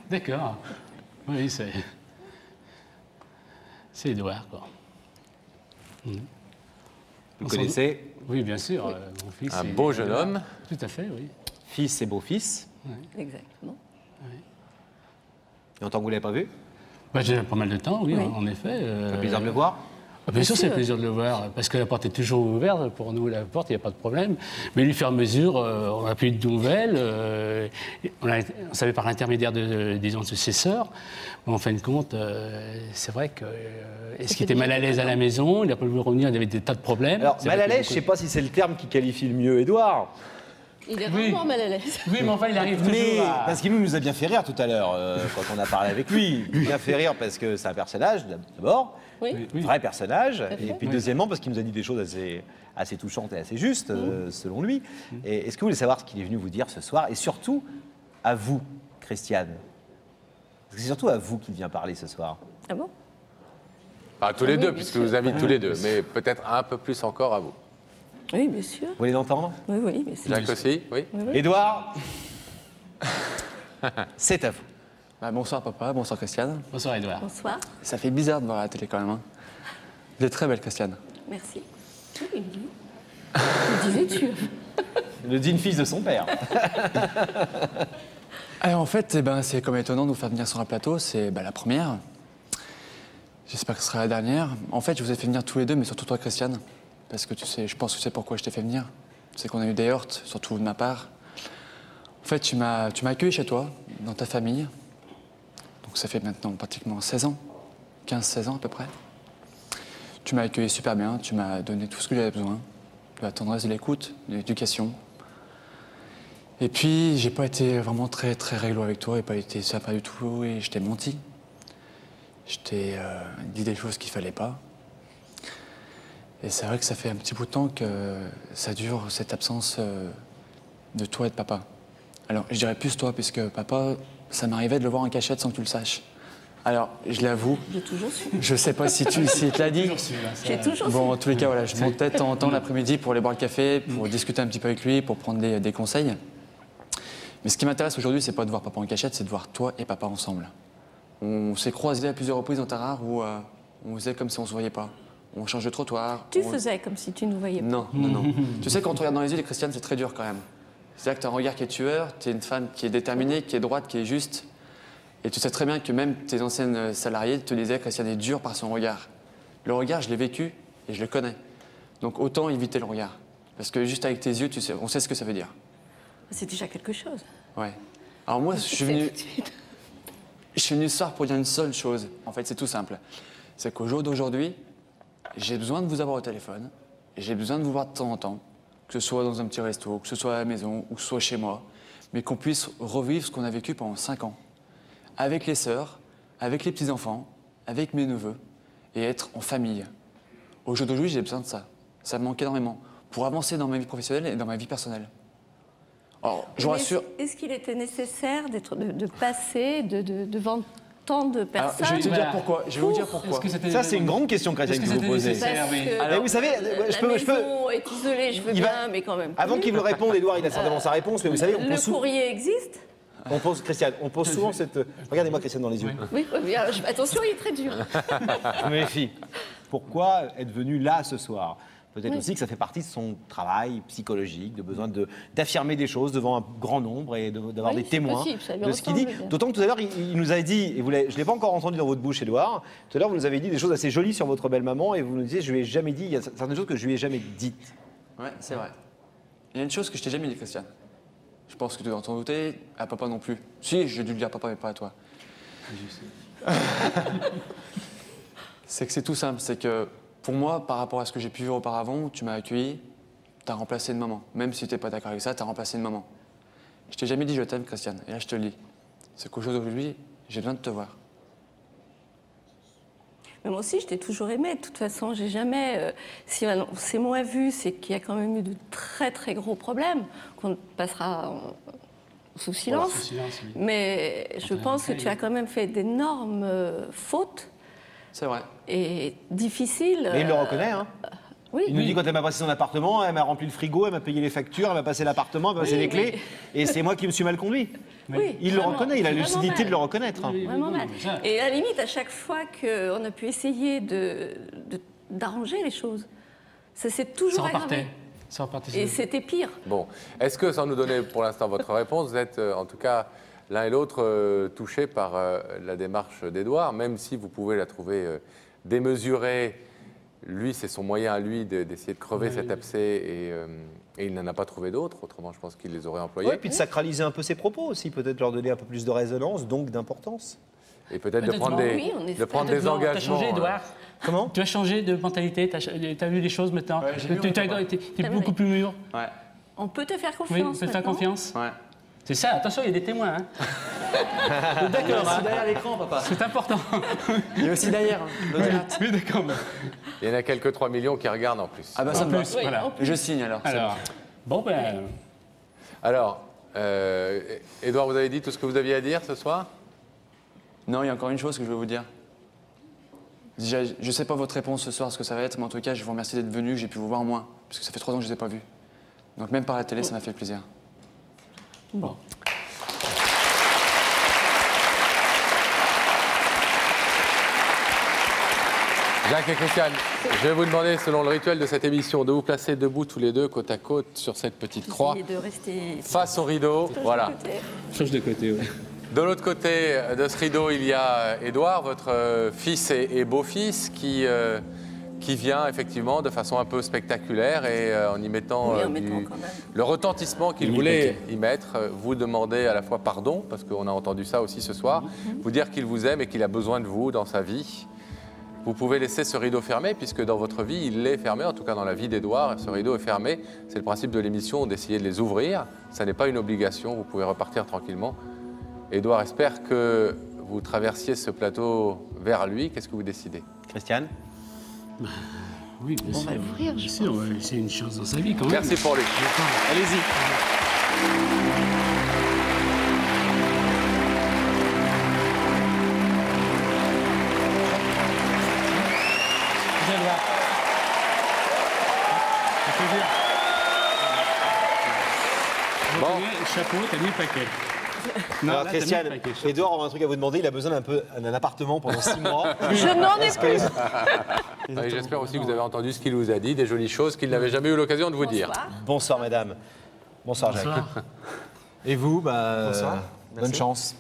D'accord. Oui, c'est Édouard, quoi. Vous connaissez? Oui, bien sûr. Mon fils. Un beau jeune homme. Tout à fait, oui. Fils et beau-fils. Exactement. Et en tant que vous ne l'avez pas vu? Bah, j'ai pas mal de temps, oui, en effet. Ça fait plaisir de le voir. Bien sûr, c'est plaisir de le voir, parce que la porte est toujours ouverte. Pour nous, la porte, il n'y a pas de problème. Mais lui, faire mesure, on n'a plus de nouvelles. On savait par l'intermédiaire disons, de ses sœurs. Mais en fin de compte, c'est vrai que... Est-ce qu'il était mal à l'aise à la maison? Il n'a pas voulu revenir, il avait des tas de problèmes. Alors, mal à l'aise, je ne sais pas si c'est le terme qui qualifie le mieux Édouard. Il est vraiment mal à l'aise. Oui, mais enfin, il arrive toujours à... Parce qu'il nous a bien fait rire tout à l'heure, quand on a parlé avec lui. Il nous a bien fait rire parce que c'est un personnage, d'abord. Oui. Vrai personnage. Et puis, Oui. deuxièmement, parce qu'il nous a dit des choses assez touchantes et assez justes, selon lui. Et est-ce que vous voulez savoir ce qu'il est venu vous dire ce soir? Et surtout, à vous, Christiane. Parce que c'est surtout à vous qu'il vient parler ce soir. Ah bon? Ah, tous les Oui, deux, bien puisque sûr. vous invitez tous les deux, mais peut-être un peu plus encore à vous. Oui, bien sûr. Vous voulez l'entendre? Oui, oui, bien sûr. Jacques aussi, oui. Édouard, c'est à vous. Bah, bonsoir papa, bonsoir Christiane. Bonsoir, Édouard. Bonsoir. Ça fait bizarre de voir à la télé quand même. Hein. Vous êtes très belle Christiane. Merci. Oui, me disais-tu? Le digne fils de son père. Alors, en fait, eh ben, c'est comme étonnant de vous faire venir sur un plateau, c'est la première. J'espère que ce sera la dernière. En fait, je vous ai fait venir tous les deux, mais surtout toi Christiane. Parce que tu sais, je pense que tu sais pourquoi je t'ai fait venir. C'est qu'on a eu des heurts, surtout de ma part. En fait, tu m'as accueilli chez toi, dans ta famille. Donc ça fait maintenant pratiquement 16 ans, 15-16 ans à peu près. Tu m'as accueilli super bien, tu m'as donné tout ce que j'avais besoin. De la tendresse, de l'écoute, de l'éducation. Et puis, j'ai pas été vraiment très réglo avec toi, j'ai pas été sympa du tout et je t'ai menti. Je t'ai dit des choses qu'il fallait pas. Et c'est vrai que ça fait un petit bout de temps que ça dure, cette absence de toi et de papa. Alors, je dirais plus toi, puisque papa, ça m'arrivait de le voir en cachette sans que tu le saches. Alors, je l'avoue. J'ai toujours su. Je sais pas si il te l'a dit. J'ai toujours su. Bon, en tous les cas, voilà, je montais de temps en temps l'après-midi pour aller boire le café, pour discuter un petit peu avec lui, pour prendre des conseils. Mais ce qui m'intéresse aujourd'hui, c'est pas de voir papa en cachette, c'est de voir toi et papa ensemble. On s'est croisés à plusieurs reprises dans Tarare où on faisait comme si on se voyait pas. On change de trottoir. Tu faisais comme si tu ne voyais pas. Non, non, non. Tu sais, quand on regarde dans les yeux, les Christiane, c'est très dur quand même. C'est-à-dire que tu as un regard qui est tueur, tu es une femme qui est déterminée, qui est droite, qui est juste. Et tu sais très bien que même tes anciennes salariées te disaient que Christiane est dure par son regard. Le regard, je l'ai vécu et je le connais. Donc autant éviter le regard. Parce que juste avec tes yeux, tu sais, on sait ce que ça veut dire. C'est déjà quelque chose. Ouais. Alors moi, je suis venu ce soir pour dire une seule chose. En fait, c'est tout simple. C'est qu'au jour d'aujourd'hui, j'ai besoin de vous avoir au téléphone. J'ai besoin de vous voir de temps en temps. Que ce soit dans un petit resto, que ce soit à la maison, ou que ce soit chez moi. Mais qu'on puisse revivre ce qu'on a vécu pendant 5 ans. Avec les sœurs, avec les petits-enfants, avec mes neveux. Et être en famille. Au jour d'aujourd'hui, j'ai besoin de ça. Ça me manque énormément. Pour avancer dans ma vie professionnelle et dans ma vie personnelle. Alors, je vous rassure... Est-ce qu'il était nécessaire de passer devant tant de Alors, personnes? je vais te dire pourquoi. Je vais vous dire pourquoi. Ça, c'est une grande question, Christiane, que vous posez. Parce que Alors, vous savez, je peux... la maison est isolée, je veux bien, mais quand même. Avant qu'il vous réponde, Édouard, il a certainement sa réponse, mais vous savez, Le courrier existe? Christiane, on pose souvent cette... Regardez-moi Christiane dans les yeux. Oui, bien, attention, il est très dur. Je me méfie. Pourquoi être venu là ce soir? Peut-être aussi que ça fait partie de son travail psychologique, de besoin d'affirmer des choses devant un grand nombre et d'avoir Oui, des c'est témoins possible, ça lui de ce qu'il dit. ressemble bien. D'autant que tout à l'heure, il nous a dit, et je ne l'ai pas encore entendu dans votre bouche, Édouard, tout à l'heure, vous nous avez dit des choses assez jolies sur votre belle-maman et vous nous disiez, je lui ai jamais dit, il y a certaines choses que je lui ai jamais dites. Ouais, c'est vrai. Il y a une chose que je t'ai jamais dit, Christiane. Je pense que tu dois t'en douter, à papa non plus. Si, j'ai dû le dire à papa, mais pas à toi. C'est que c'est tout simple, c'est que pour moi, par rapport à ce que j'ai pu vivre auparavant, tu m'as accueilli, tu as remplacé une maman. Même si tu n'es pas d'accord avec ça, tu as remplacé une maman. Je t'ai jamais dit je t'aime, Christiane, et là je te le dis. C'est qu'au jour d'aujourd'hui, j'ai besoin de te voir. Mais moi aussi, je t'ai toujours aimé. De toute façon, j'ai jamais... si c'est moins vu, c'est qu'il y a quand même eu de très gros problèmes qu'on passera sous silence. Sous silence, oui. Mais je pense que tu as quand même fait d'énormes fautes C'est vrai. et difficiles. Mais il le reconnaît, hein. Oui. Il nous dit quand elle m'a passé son appartement, elle m'a rempli le frigo, elle m'a payé les factures, elle m'a passé l'appartement, elle m'a passé les clés, et c'est moi qui me suis mal conduit. Oui, Il le vraiment, reconnaît, il a la c'est vraiment lucidité mal. de le reconnaître. Vraiment mal. ça. Et à la limite, à chaque fois qu'on a pu essayer d'arranger les choses, ça s'est Ça toujours repartait. aggravé. Ça repartait. Et c'était pire. Bon, est-ce que, sans nous donner pour l'instant votre réponse, vous êtes en tout cas l'un et l'autre touchés par la démarche d'Édouard, même si vous pouvez la trouver démesurée. Lui, c'est son moyen à lui d'essayer de crever cet abcès et il n'en a pas trouvé d'autres. Autrement, je pense qu'il les aurait employés. Oui, puis de sacraliser un peu ses propos aussi, peut-être leur donner un peu plus de résonance, donc d'importance. Et peut-être de Peut-être prendre non. des, Oui, on de espère. prendre des T'as engagements. changé, Edouard. Comment? Tu as changé de mentalité, tu as vu les choses maintenant. Ouais, j'ai vu, Tu on es beaucoup plus mûr. Ouais. On peut te faire Oui, confiance. fais-toi maintenant. confiance. Ouais. C'est ça, attention, il y a des témoins. Hein. D'accord, hein. derrière l'écran, papa. C'est important. Il est aussi derrière, l'audimat. Oui, d'accord. Il y en a quelques 3 millions qui regardent en plus. Ah bah ça En me va. plus, Oui, voilà. en plus. Je signe alors. c'est Alors, bon, ben, Alors, Édouard, vous avez dit tout ce que vous aviez à dire ce soir? bon. Non, il y a encore une chose que je veux vous dire. Déjà, je ne sais pas votre réponse ce soir, ce que ça va être, mais en tout cas, je vous remercie d'être venu, que j'ai pu vous voir moins, parce que ça fait 3 ans que je ne vous ai pas vu. Donc même par la télé, ça m'a fait plaisir. bon. Jacques et Christiane, je vais vous demander, selon le rituel de cette émission, de vous placer debout tous les deux, côte à côte, sur cette petite croix, Essayez de rester face au rideau. Voilà. Change de côté, oui. De l'autre côté de ce rideau, il y a Édouard, votre fils et beau-fils, qui vient effectivement de façon un peu spectaculaire et en y mettant Oui, en mettant quand même. le retentissement qu'il voulait y mettre, vous demander à la fois pardon, parce qu'on a entendu ça aussi ce soir, vous dire qu'il vous aime et qu'il a besoin de vous dans sa vie. Vous pouvez laisser ce rideau fermé, puisque dans votre vie, il est fermé, en tout cas dans la vie d'Édouard, ce rideau est fermé. C'est le principe de l'émission d'essayer de les ouvrir. Ça n'est pas une obligation, vous pouvez repartir tranquillement. Édouard espère que vous traversiez ce plateau vers lui. Qu'est-ce que vous décidez? Christiane? Oui, bien On sûr. va l'ouvrir, je Bien sûr, ouais, c'est une chance dans sa vie quand même. Merci pour lui. Allez-y. Viens voir. Ça fait plaisir. Bon. Chapeau, t'as mis le paquet. Non, Alors là, t'as mis Christiane, le paquet. Edouard a un truc à vous demander, il a besoin d'un appartement pendant 6 mois. Je n'en ai plus. Et j'espère aussi que vous avez entendu ce qu'il vous a dit, des jolies choses qu'il n'avait jamais eu l'occasion de vous dire. Bonsoir. Bonsoir madame. Bonsoir Jacques. Bonsoir. Et vous, Bonsoir. bonne chance.